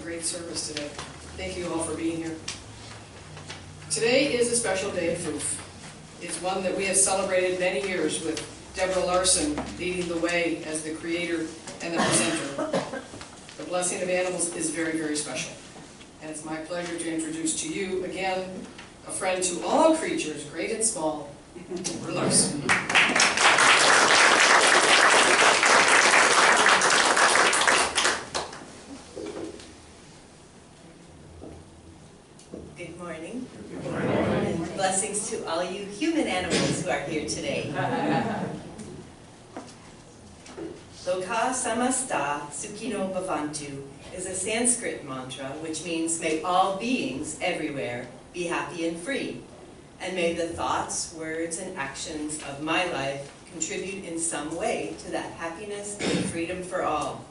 great service today. Thank you all for being here. Today is a special day of Foof. It's one that we have celebrated many years with Deborah Larson leading the way as the creator and the presenter. The blessing of animals is very, very special. And it's my pleasure to introduce to you again a friend to all creatures, great and small, Deborah Larson. Good morning. Good morning. And blessings to all you human animals who are here today. Loka samasta sukhino bhavantu is a Sanskrit mantra which means may all beings everywhere be happy and free, and may the thoughts, words, and actions of my life contribute in some way to that happiness and freedom for all.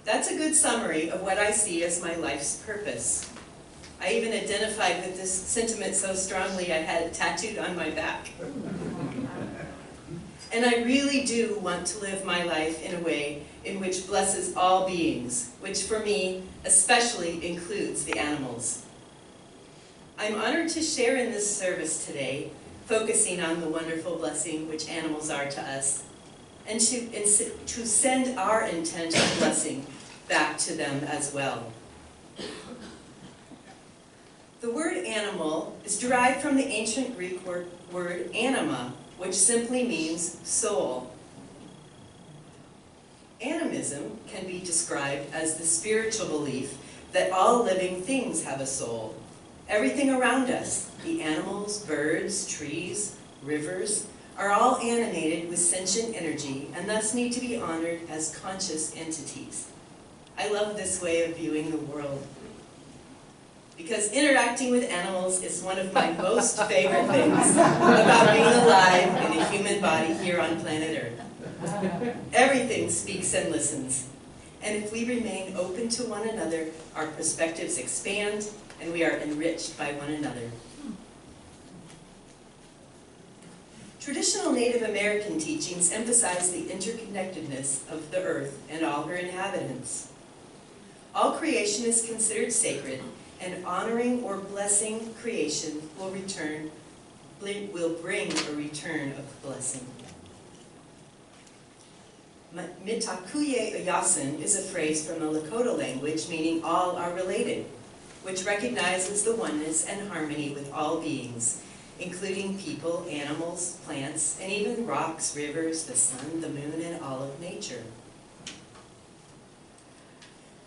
That's a good summary of what I see as my life's purpose. I even identified with this sentiment so strongly I had it tattooed on my back. And I really do want to live my life in a way in which blesses all beings, which for me especially includes the animals. I'm honored to share in this service today, focusing on the wonderful blessing which animals are to us, and to send our intent of blessing back to them as well. The word animal is derived from the ancient Greek word anima, which simply means soul. Animism can be described as the spiritual belief that all living things have a soul. Everything around us, the animals, birds, trees, rivers, are all animated with sentient energy and thus need to be honored as conscious entities. I love this way of viewing the world, because interacting with animals is one of my most favorite things about being alive in a human body here on planet Earth. Everything speaks and listens, and if we remain open to one another, our perspectives expand and we are enriched by one another. Traditional Native American teachings emphasize the interconnectedness of the earth and all her inhabitants. All creation is considered sacred, and honoring or blessing creation will bring a return of blessing. Mitakuye Ayasin is a phrase from the Lakota language meaning all are related, which recognizes the oneness and harmony with all beings, including people, animals, plants, and even rocks, rivers, the sun, the moon, and all of nature.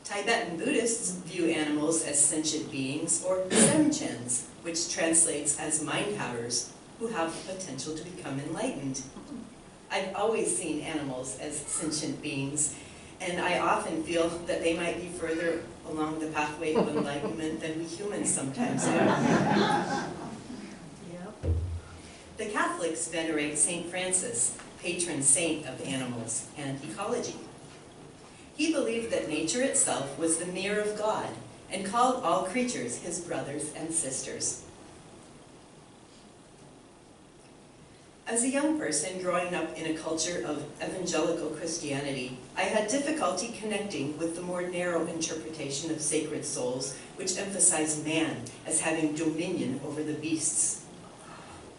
Tibetan Buddhists view animals as sentient beings, or semchens, which translates as mind powers, who have the potential to become enlightened. I've always seen animals as sentient beings, and I often feel that they might be further along the pathway of enlightenment than we humans sometimes are. The Catholics venerate St. Francis, patron saint of animals and ecology. He believed that nature itself was the mirror of God and called all creatures his brothers and sisters. As a young person growing up in a culture of evangelical Christianity, I had difficulty connecting with the more narrow interpretation of sacred souls, which emphasized man as having dominion over the beasts.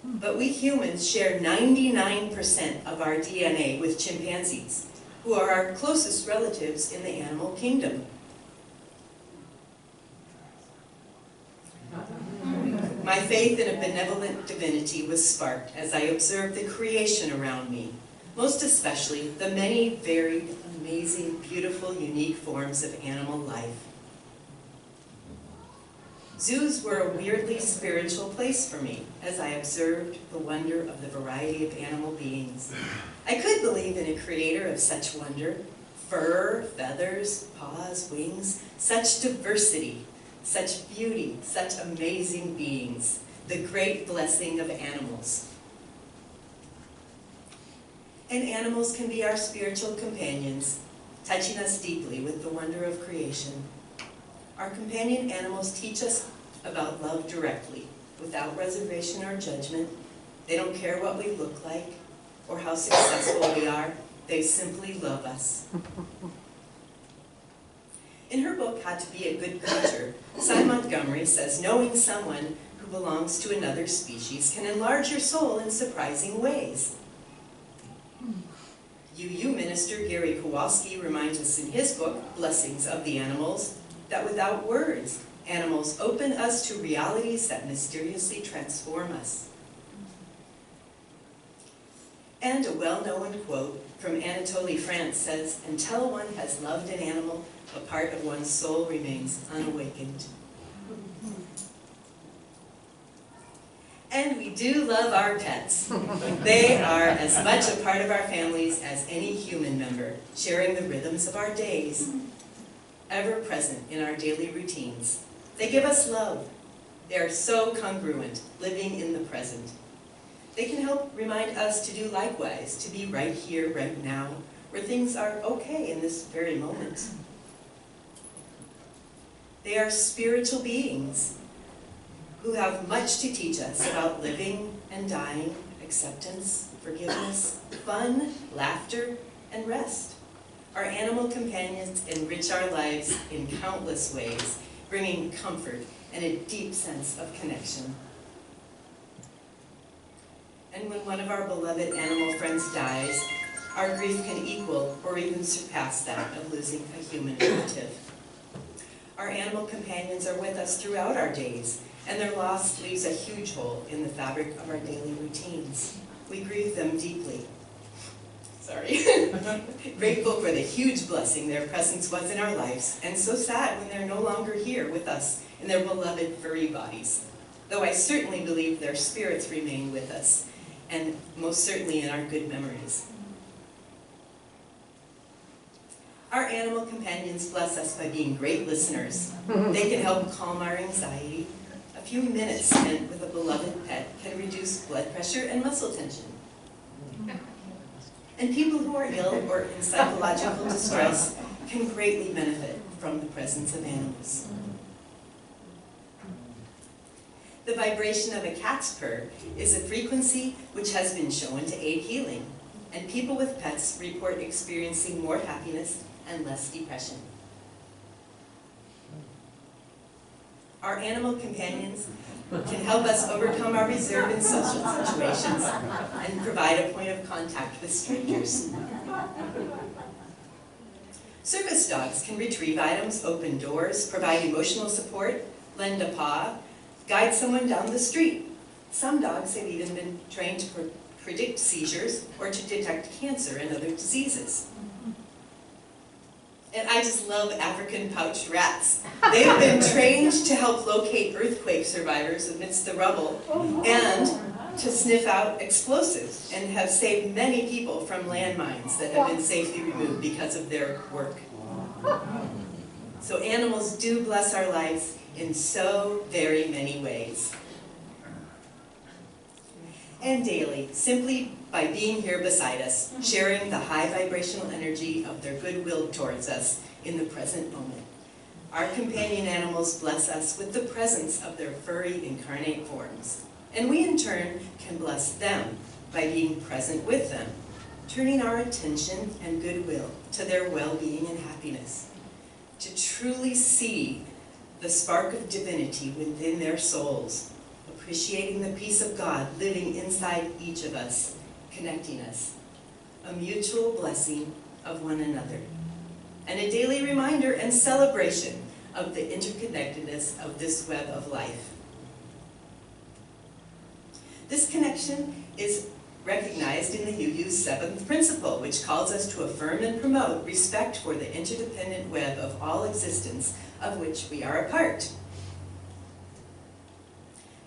But we humans share 99% of our DNA with chimpanzees, who are our closest relatives in the animal kingdom. My faith in a benevolent divinity was sparked as I observed the creation around me, most especially the many varied, amazing, beautiful, unique forms of animal life. Zoos were a weirdly spiritual place for me as I observed the wonder of the variety of animal beings. I could believe in a creator of such wonder, fur, feathers, paws, wings, such diversity, such beauty, such amazing beings, the great blessing of animals. And animals can be our spiritual companions, touching us deeply with the wonder of creation. Our companion animals teach us about love directly, without reservation or judgment. They don't care what we look like or how successful we are. They simply love us. In her book, How to Be a Good Creature, Cy Montgomery says knowing someone who belongs to another species can enlarge your soul in surprising ways. UU minister Gary Kowalski reminds us in his book, Blessings of the Animals, that without words, animals open us to realities that mysteriously transform us. And a well-known quote from Anatole France says, "Until one has loved an animal, a part of one's soul remains unawakened." And we do love our pets. They are as much a part of our families as any human member, sharing the rhythms of our days, ever present in our daily routines. They give us love. They are so congruent, living in the present. They can help remind us to do likewise, to be right here, right now, where things are okay in this very moment. They are spiritual beings who have much to teach us about living and dying, acceptance, forgiveness, fun, laughter, and rest. Our animal companions enrich our lives in countless ways, bringing comfort and a deep sense of connection. And when one of our beloved animal friends dies, our grief can equal or even surpass that of losing a human relative. Our animal companions are with us throughout our days, and their loss leaves a huge hole in the fabric of our daily routines. We grieve them deeply. Sorry. Grateful for the huge blessing their presence was in our lives, and so sad when they're no longer here with us in their beloved furry bodies. Though I certainly believe their spirits remain with us, and most certainly in our good memories. Our animal companions bless us by being great listeners. They can help calm our anxiety. A few minutes spent with a beloved pet can reduce blood pressure and muscle tension. And people who are ill or in psychological distress can greatly benefit from the presence of animals. The vibration of a cat's purr is a frequency which has been shown to aid healing, and people with pets report experiencing more happiness and less depression. Our animal companions can help us overcome our reserve in social situations and provide a point of contact with strangers. Service dogs can retrieve items, open doors, provide emotional support, lend a paw, guide someone down the street. Some dogs have even been trained to predict seizures or to detect cancer and other diseases. And I just love African pouched rats. They've been trained to help locate earthquake survivors amidst the rubble and to sniff out explosives, and have saved many people from landmines that have been safely removed because of their work. So animals do bless our lives in so very many ways. And daily, simply by being here beside us, sharing the high vibrational energy of their goodwill towards us in the present moment. Our companion animals bless us with the presence of their furry incarnate forms. And we in turn can bless them by being present with them, turning our attention and goodwill to their well-being and happiness, to truly see the spark of divinity within their souls, appreciating the peace of God living inside each of us, connecting us, a mutual blessing of one another, and a daily reminder and celebration of the interconnectedness of this web of life. This connection is recognized in the UU's 7th principle, which calls us to affirm and promote respect for the interdependent web of all existence of which we are a part.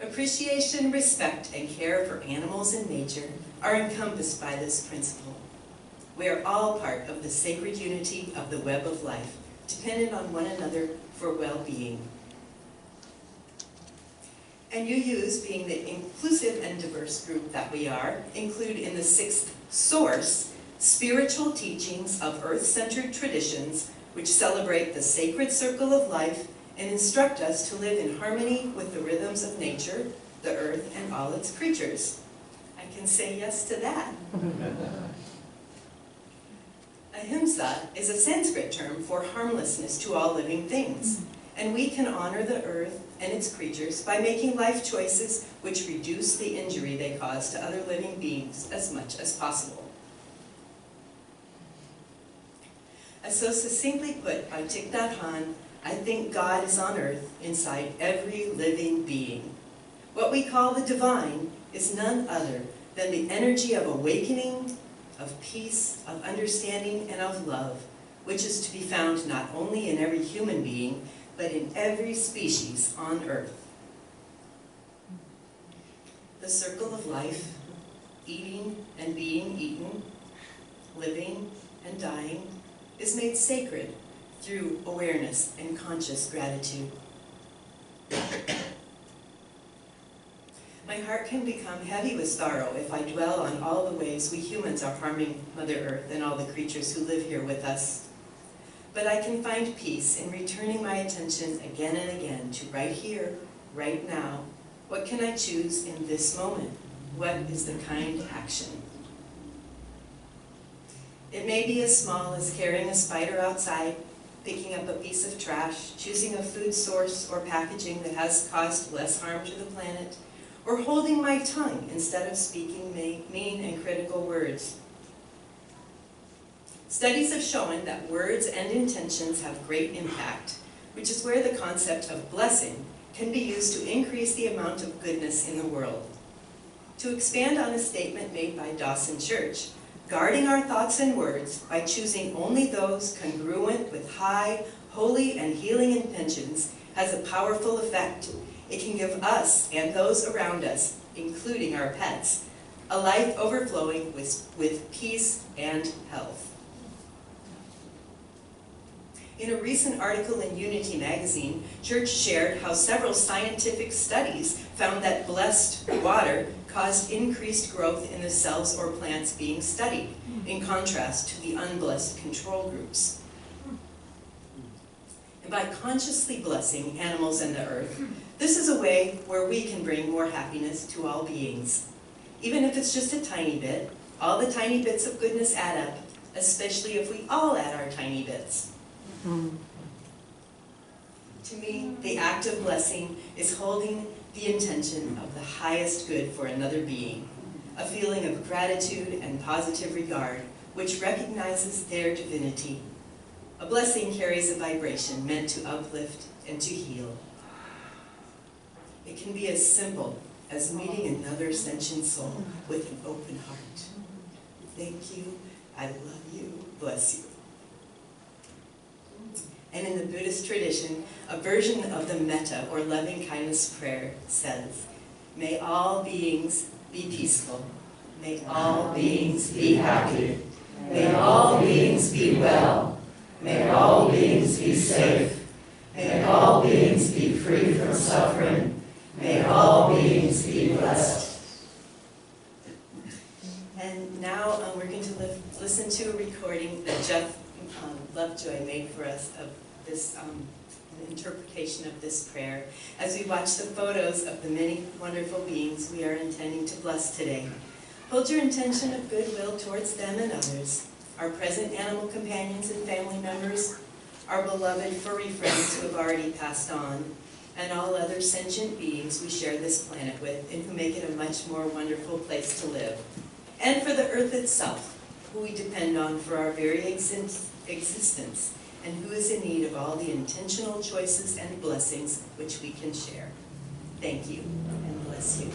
Appreciation, respect, and care for animals and nature are encompassed by this principle. We are all part of the sacred unity of the web of life, dependent on one another for well-being. And UUs, being the inclusive and diverse group that we are, include in the 6th source spiritual teachings of earth-centered traditions which celebrate the sacred circle of life and instruct us to live in harmony with the rhythms of nature, the earth, and all its creatures. I can say yes to that. Ahimsa is a Sanskrit term for harmlessness to all living things, and we can honor the earth and its creatures by making life choices which reduce the injury they cause to other living beings as much as possible. As so succinctly put by Thich Nhat Hanh, I think God is on earth inside every living being. What we call the divine is none other than the energy of awakening, of peace, of understanding, and of love, which is to be found not only in every human being, but in every species on earth. The circle of life, eating and being eaten, living and dying, is made sacred through awareness and conscious gratitude. My heart can become heavy with sorrow if I dwell on all the ways we humans are harming Mother Earth and all the creatures who live here with us. But I can find peace in returning my attention again and again to right here, right now. What can I choose in this moment? What is the kind action? It may be as small as carrying a spider outside, picking up a piece of trash, choosing a food source or packaging that has caused less harm to the planet, or holding my tongue instead of speaking mean and critical words. Studies have shown that words and intentions have great impact, which is where the concept of blessing can be used to increase the amount of goodness in the world. To expand on a statement made by Dawson Church, guarding our thoughts and words by choosing only those congruent with high, holy, and healing intentions has a powerful effect. It can give us and those around us, including our pets, a life overflowing with peace and health. In a recent article in Unity magazine, Church shared how several scientific studies found that blessed water caused increased growth in the cells or plants being studied, in contrast to the unblessed control groups. And by consciously blessing animals and the earth, this is a way where we can bring more happiness to all beings. Even if it's just a tiny bit, all the tiny bits of goodness add up, especially if we all add our tiny bits. To me, the act of blessing is holding the intention of the highest good for another being, a feeling of gratitude and positive regard, which recognizes their divinity. A blessing carries a vibration meant to uplift and to heal. It can be as simple as meeting another sentient soul with an open heart. Thank you, I love you, bless you. And in the Buddhist tradition, a version of the metta, or loving kindness prayer, says, may all beings be peaceful. May all beings be happy. May all beings be well. May all beings be safe. May all beings be free from suffering. May all beings be blessed. And now we're going to listen to a recording that Jeff Lovejoy made for us of this interpretation of this prayer as we watch the photos of the many wonderful beings we are intending to bless today. Hold your intention of goodwill towards them and others, our present animal companions and family members, our beloved furry friends who have already passed on, and all other sentient beings we share this planet with and who make it a much more wonderful place to live. And for the earth itself, who we depend on for our very existence, and who is in need of all the intentional choices and blessings which we can share. Thank you, and bless you.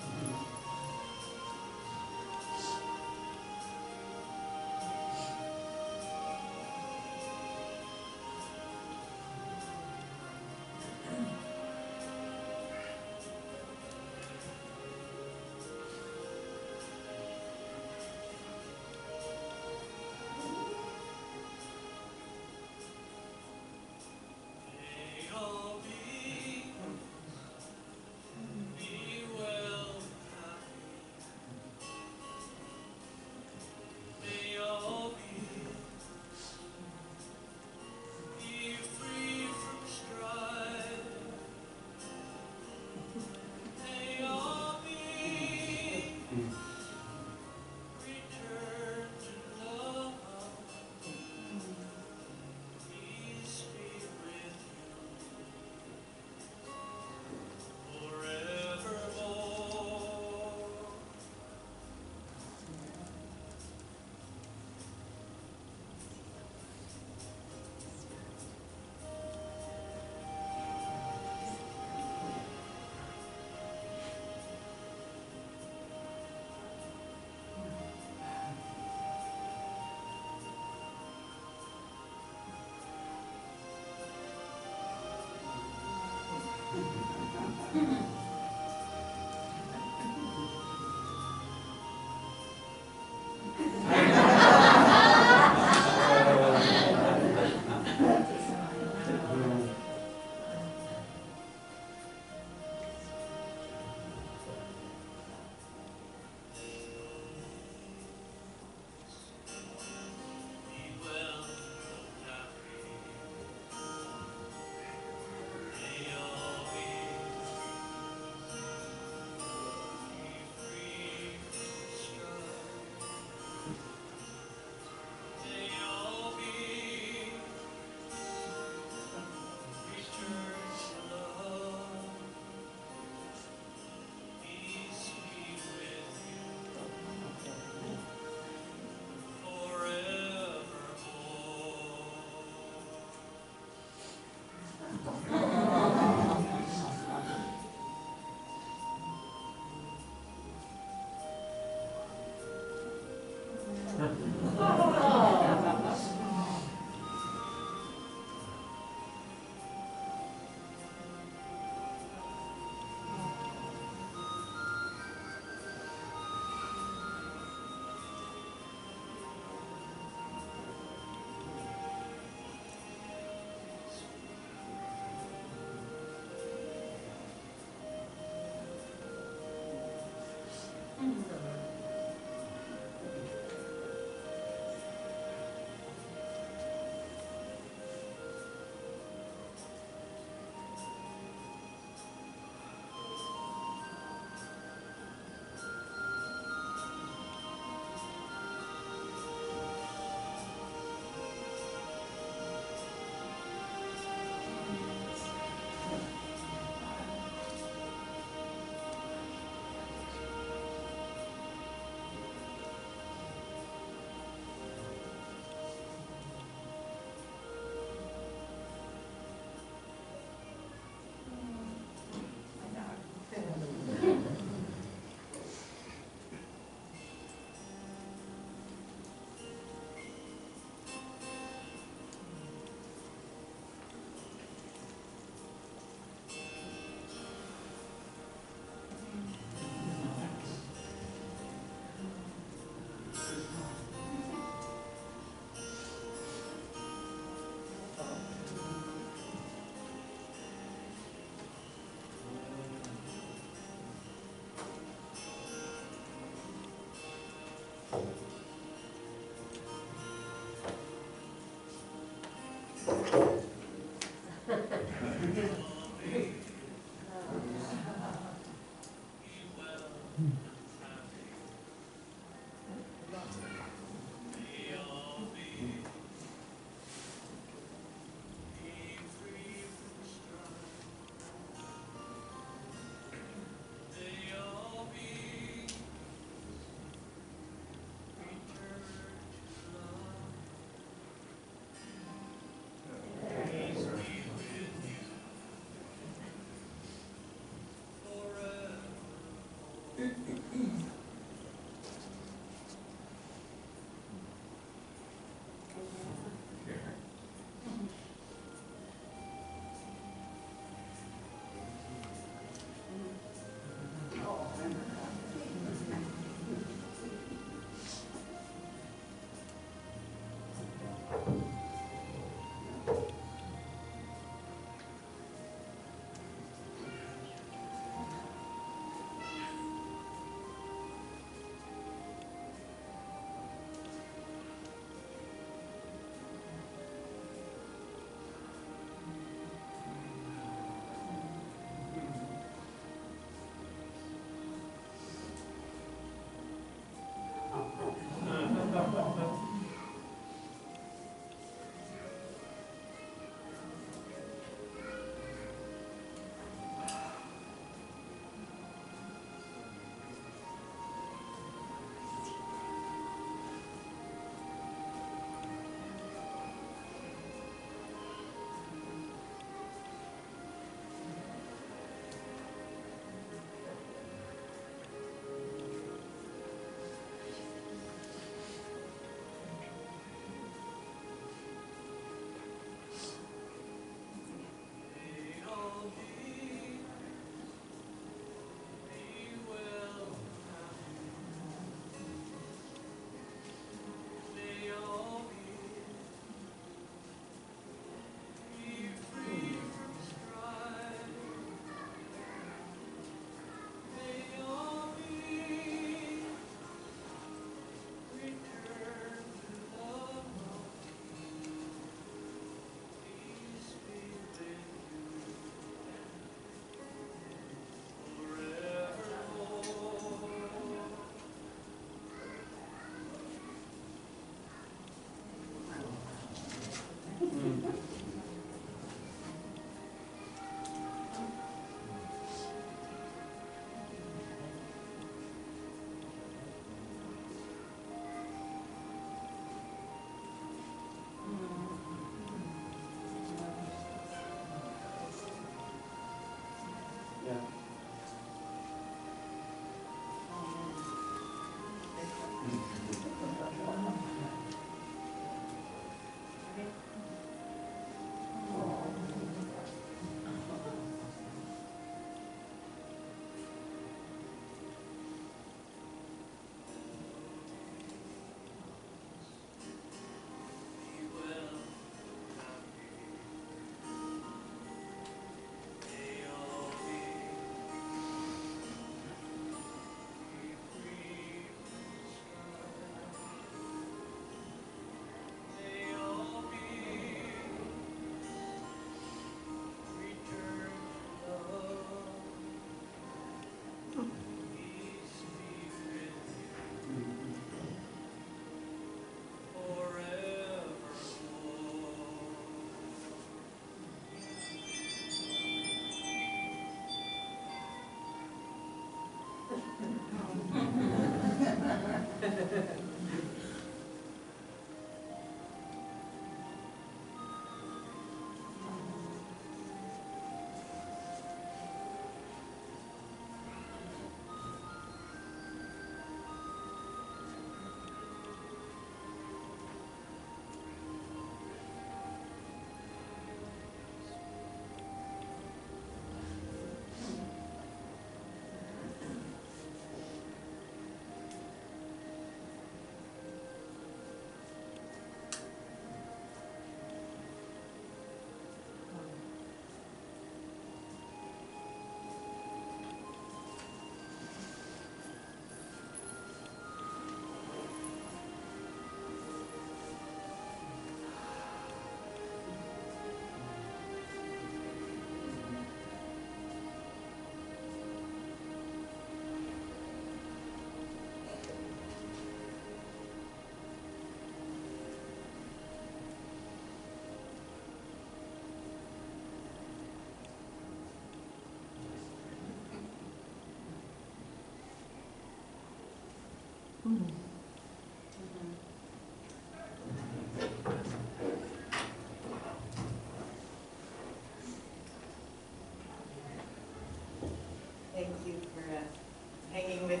came with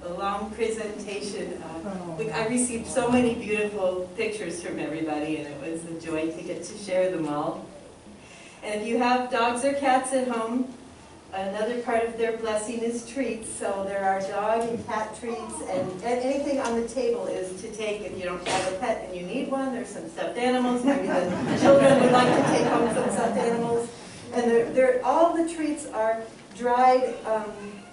a long presentation. I received so many beautiful pictures from everybody, and it was a joy to get to share them all. And if you have dogs or cats at home, another part of their blessing is treats. So there are dog and cat treats, and anything on the table is to take if you don't have a pet and you need one. There's some stuffed animals. Maybe the children would like to take home some stuffed animals. And all the treats are dried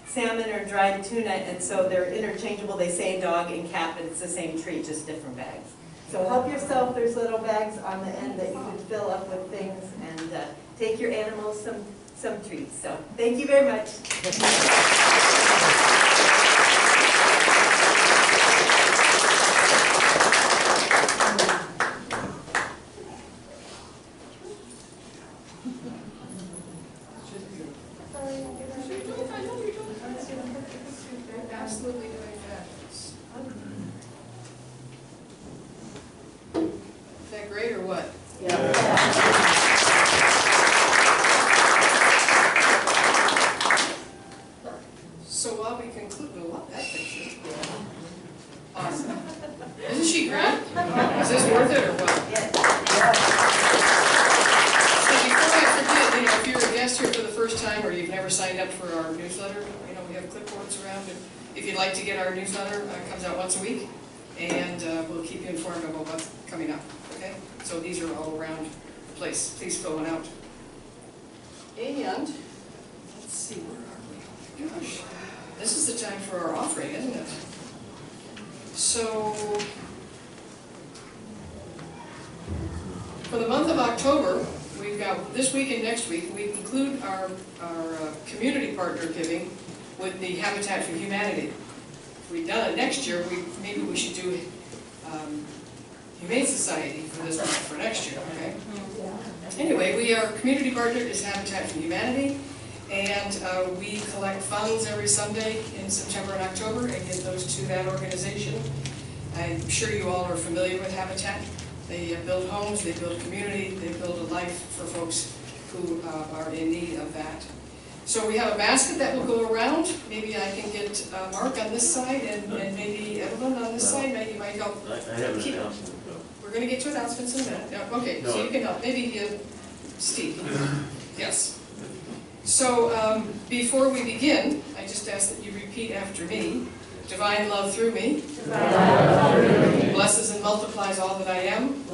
salmon or dried tuna, and so they're interchangeable. They say dog and cat, but it's the same treat, just different bags. So help yourself. There's little bags on the end that you can fill up with things, and take your animals some treats. So thank you very much. Absolutely doing fabulous. Is that great or what? Yeah. So while we conclude, I love that picture. Awesome. Isn't she great? Is this worth it or what? Yes. So before I forget, if you're a guest here for the first time or you've never signed up for our newsletter, we have clipboards around. And if you'd like to get our newsletter, it comes out once a week, and we'll keep you informed about what's coming up. Okay? So these are all around the place. Please fill one out. And let's see, where are we? Oh my gosh. This is the time for our offering, isn't it? So, for the month of October, we've got this week and next week, we conclude our community partner giving with the Habitat for Humanity. If we've done it next year, maybe we should do Humane Society for this month for next year, okay? Anyway, our community partner is Habitat for Humanity, and we collect funds every Sunday in September and October and give those to that organization. I'm sure you all are familiar with Habitat. They build homes, they build community, they build a life for folks who are in need of that. So we have a basket that will go around. Maybe I can get Mark on this side and maybe Evelyn on this side. Maybe you might help. I have an announcement. We're going to get to announcements in a minute. No, okay, so you can help. Maybe Steve. Yes. So before we begin, I just ask that you repeat after me. Divine love through me. Blesses and multiplies all that I am.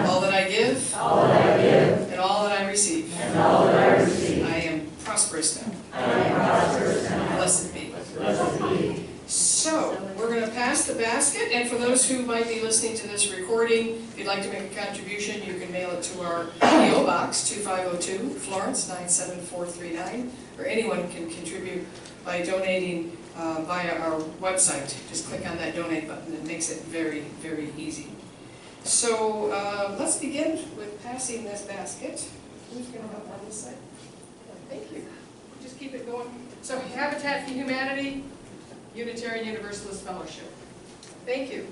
All that I give. And all that I receive. I am prosperous now. Blessed be. So, we're going to pass the basket, and for those who might be listening to this recording, if you'd like to make a contribution, you can mail it to our P.O. Box 2502, Florence 97439, or anyone can contribute by donating via our website. Just click on that donate button. It makes it very, very easy. So let's begin with passing this basket. Who's going to help on this side? Thank you. Just keep it going. So Habitat for Humanity, Unitarian Universalist Fellowship. Thank you.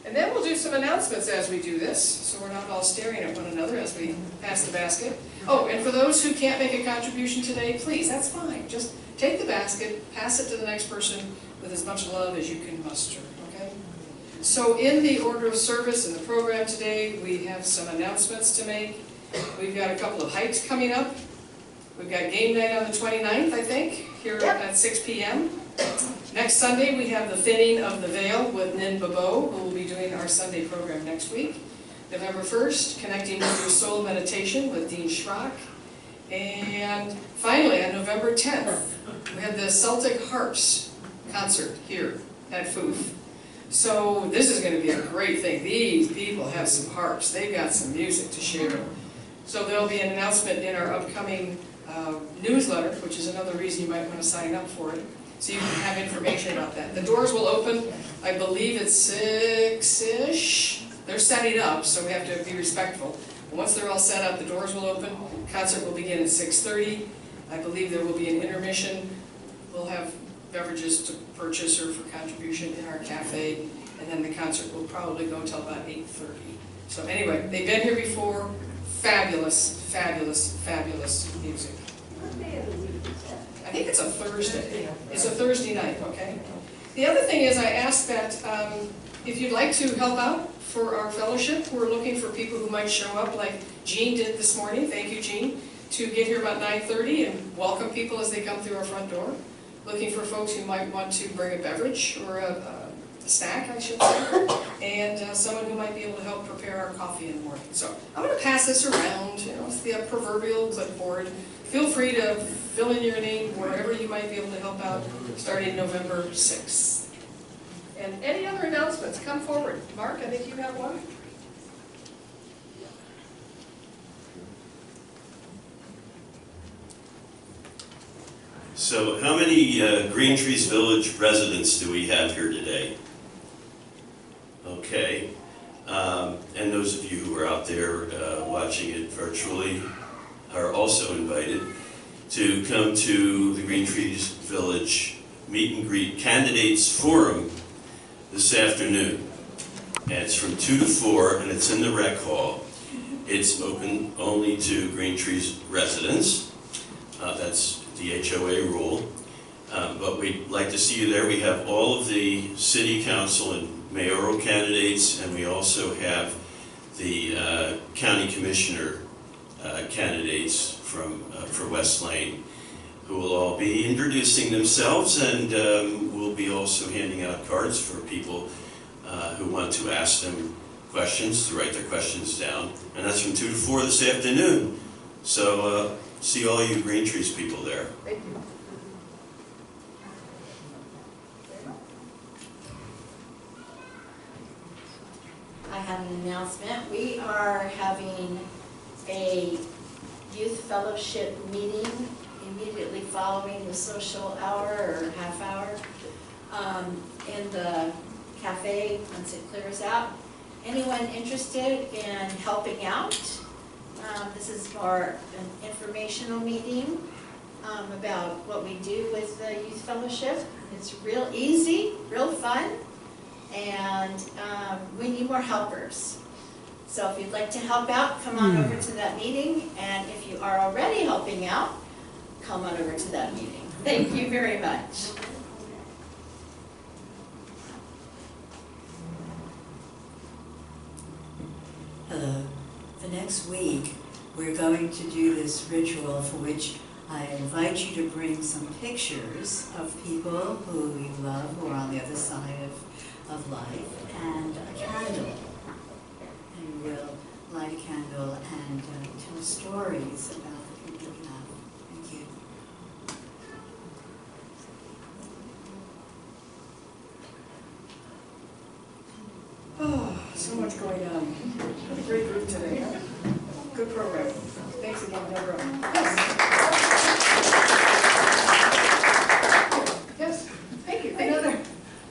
And then we'll do some announcements as we do this, so we're not all staring at one another as we pass the basket. Oh, and for those who can't make a contribution today, please, that's fine. Just take the basket, pass it to the next person with as much love as you can muster, okay? So in the order of service in the program today, we have some announcements to make. We've got a couple of hikes coming up. We've got game night on the 29th, I think, here at 6 p.m. Next Sunday, we have the Thinning of the Veil with Nin Babo, who will be doing our Sunday program next week. November 1st, Connecting with Your Soul Meditation with Dean Schrock. And finally, on November 10th, we have the Celtic Harps concert here at FOOF. So this is going to be a great thing. These people have some harps. They've got some music to share. So there'll be an announcement in our upcoming newsletter, which is another reason you might want to sign up for it, so you can have information about that. The doors will open, I believe it's 6-ish. They're setting up, so we have to be respectful. And once they're all set up, the doors will open. Concert will begin at 6:30. I believe there will be an intermission. We'll have beverages to purchase or for contribution in our cafe, and then the concert will probably go until about 8:30. So anyway, they've been here before. Fabulous, fabulous, fabulous music. I think it's a Thursday. It's a Thursday night, okay? The other thing is I asked that if you'd like to help out for our fellowship, we're looking for people who might show up like Jean did this morning. Thank you, Jean. To get here about 9:30 and welcome people as they come through our front door. Looking for folks who might want to bring a beverage or a snack, I should say, and someone who might be able to help prepare our coffee in the morning. So I'm going to pass this around. You know, it's the proverbial clipboard. Feel free to fill in your name wherever you might be able to help out starting November 6th. And any other announcements, come forward. Mark, I think you have one. So how many Green Trees Village residents do we have here today? Okay. And those of you who are out there watching it virtually are also invited to come to the Green Trees Village Meet and Greet Candidates Forum this afternoon. And it's from 2 to 4, and it's in the rec hall. It's open only to Green Trees residents. That's the HOA rule. But we'd like to see you there. We have all of the city council and mayoral candidates, and we also have the county commissioner candidates for West Lane, who will all be introducing themselves, and we'll be also handing out cards for people who want to ask them questions, to write their questions down. And that's from 2 to 4 this afternoon. So see all you Green Trees people there. Thank you. I have an announcement. We are having a youth fellowship meeting immediately following the social hour or half hour in the cafe once it clears out. Anyone interested in helping out? This is more an informational meeting about what we do with the youth fellowship. It's real easy, real fun, and we need more helpers. So if you'd like to help out, come on over to that meeting, and if you are already helping out, come on over to that meeting. Thank you very much. Hello. The next week, we're going to do this ritual for which I invite you to bring some pictures of people who you love, who are on the other side of life, and a candle. And we'll light a candle and tell stories about the people we love. Thank you. Oh, so much going on. What a great group today. Huh? Good program. Thanks again, Deborah. Yes. Yes. Thank you.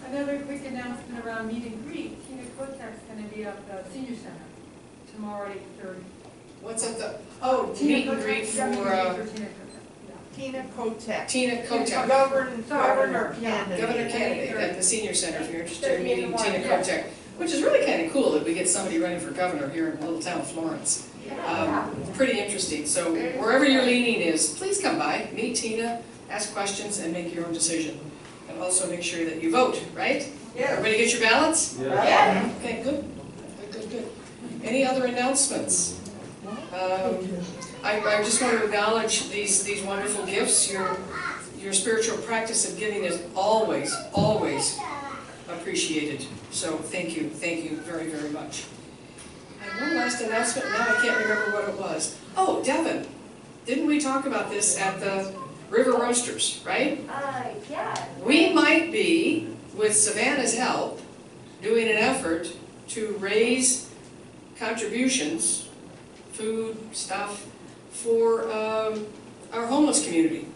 Another quick announcement around meet and greet. Tina Kotek's going to be up at the Senior Center tomorrow at 8:30. What's at the meet and greet for Tina Kotek. Tina Kotek, Governor candidate. Governor candidate at the Senior Center. If you're interested in meeting Tina Kotek, which is really kind of cool that we get somebody running for governor here in the little town of Florence. Pretty interesting. So wherever your leaning is, please come by, meet Tina, ask questions, and make your own decision. And also make sure that you vote, right? Yeah. Everybody get your ballots? Yeah. Okay, good. Good. Any other announcements? I just want to acknowledge these wonderful gifts. Your spiritual practice of giving is always appreciated. So thank you very, very much. And one last announcement, now I can't remember what it was. Oh, Devin, didn't we talk about this at the River Roasters, right? Yeah. We might be, with Savannah's help, doing an effort to raise contributions, food, stuff, for our homeless community.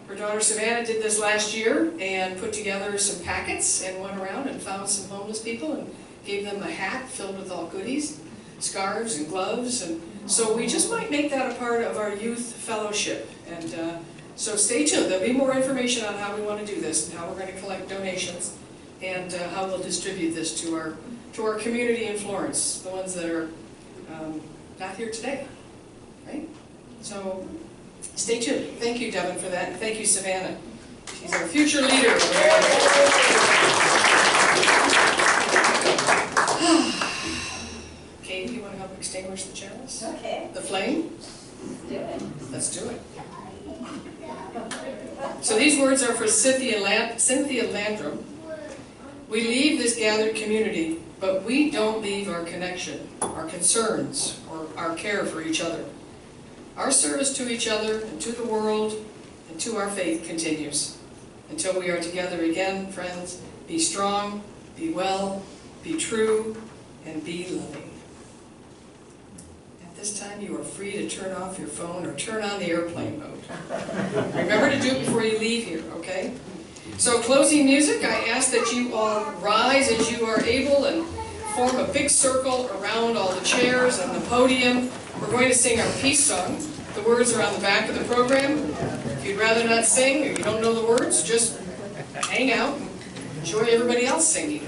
Her daughter Savannah did this last year and put together some packets and went around and found some homeless people and gave them a hat filled with all goodies, scarves and gloves. And so we just might make that a part of our youth fellowship. And so stay tuned. There'll be more information on how we want to do this and how we're going to collect donations and how we'll distribute this to our community in Florence, the ones that are not here today, right? So Stay tuned. Thank you, Devin, for that, and thank you, Savannah. She's our future leader. Katie, you want to help extinguish the chalice? Okay, The flame? do it. Let's do it. So these words are for Cynthia Landrum. We leave this gathered community, but we don't leave our connection, our concerns, or our care for each other. Our service to each other and to the world and to our faith continues. Until we are together again, friends, be strong, be well, be true, and be loving. At this time, you are free to turn off your phone or turn on the airplane mode. Remember to do it before you leave here, okay? So closing music, I ask that you all rise as you are able and form a big circle around all the chairs and the podium. We're going to sing our peace song. The words are on the back of the program. If you'd rather not sing or you don't know the words, just hang out and enjoy everybody else singing.